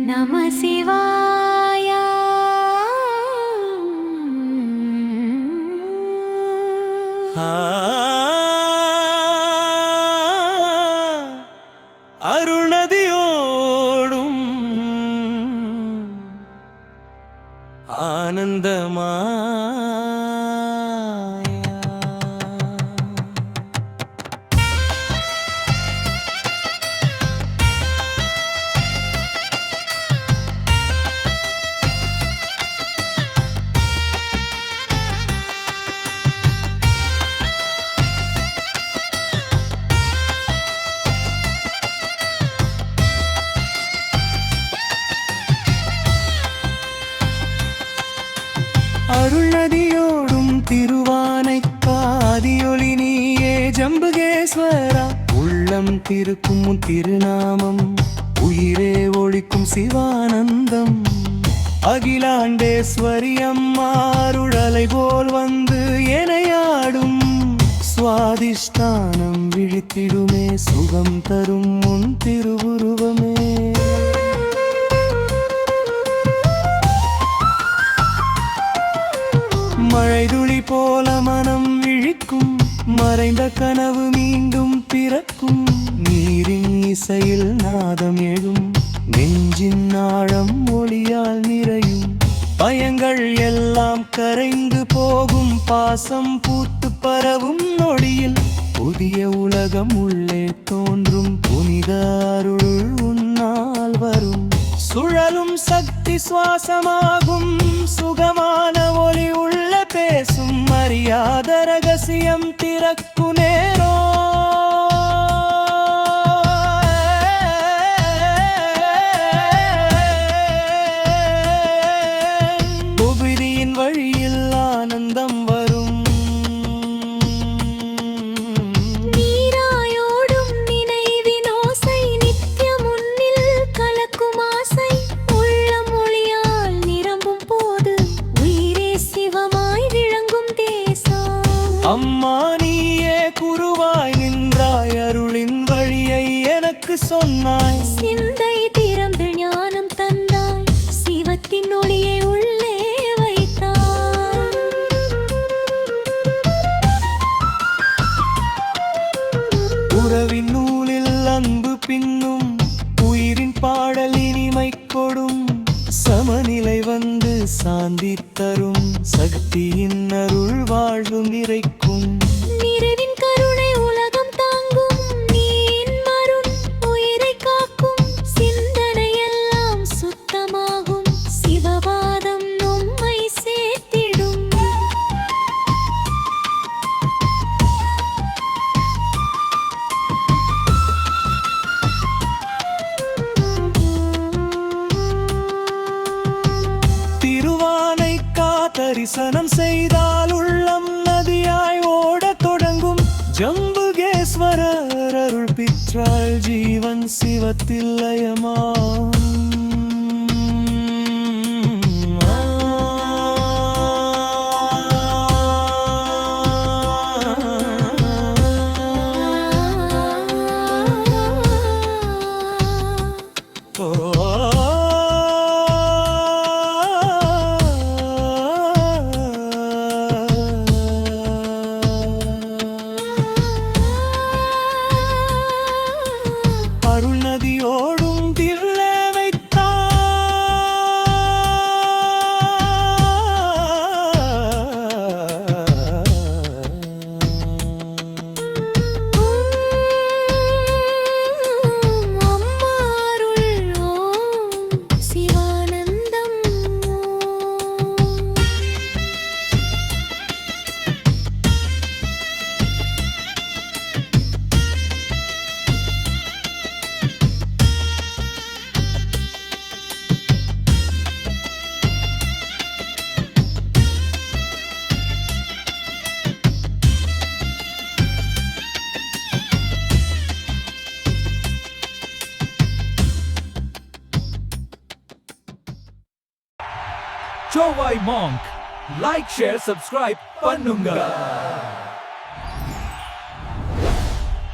நம சிவாய. அருணதியோடும் ஆனந்தமா அருள்நதியோடும் திருவானைக்காதியொளி நீயே ஜம்புகேஸ்வரா. உள்ளம் திருக்கும் திருநாமம் உயிரே ஒழிக்கும் சிவானந்தம். அகிலாண்டேஸ்வரி அம்மா அருளலை போல் வந்து எனையாடும். சுவாதிஷ்டானம் விழித்திடுமே சுகம் தரும் உன் திருவுருவமே. மழைதுளி போல மனம் விழிக்கும் மறைந்த கனவு மீண்டும் பிறக்கும். நீரின் இசையில் நாதம் எழும் நெஞ்சின் ஆழம் ஒளியால் நிறையும். பயங்கள் எல்லாம் கரைந்து போகும் பாசம் பூத்து பரவும் நொடியில். புதிய உலகம் உள்ளே தோன்றும் புனித அருள் உன்னால் வரும். சுழலும் சக்தி சுவாசமாகும் சுகமான ஒளி உள்ள பேசும். அறியாத ரகசியம் திறக்கு நேரோ. புவிதியின் வழியில் ஆனந்தம் வரும். நீராயோடும் நினைவின் ஓசை நித்தியம் உன்னில் கலக்கும் ஆசை. உள்ளம் ஒளியால் நிரம்பும் போது உயிரே சிவமாய் விளங்கும் தேசம். அம்மா நீயே குருவாய் நின்றாய் அருளின் வழியை எனக்கு சொன்னாய். சிந்தை திறந்து ஞானம் தந்தாய் சிவத்தின் ஒளியை உள்ளே வைத்தாய். உறவின் நூலில் அன்பு பின்னும் உயிரின் பாடல் இனிமை கொடும். சமநிலை வந்து சாந்தி தரும் சக்தியின் அருள் வாழ்வு நிறைக்கும். நிறைவின் கருணை உலகம் தாங்கும் நீன் மருள் உயிரை காக்கும். சிந்தனை எல்லாம் சுத்தமாகும் சிவபாதம் நம்மை சேர்த்திடும். திருவானைக்கா தரிசனம் செய்தால் உள்ளம் நதியாய் ஓடத் தொடங்கும். ஜம்புகேஸ்வரர் அருள் பெற்றால் ஜீவன் சிவத்தில் லயமா. அருள்நதியோடும் தில்லை வைத்தால் Chowai Monk. Like, share, subscribe பண்ணுங்க.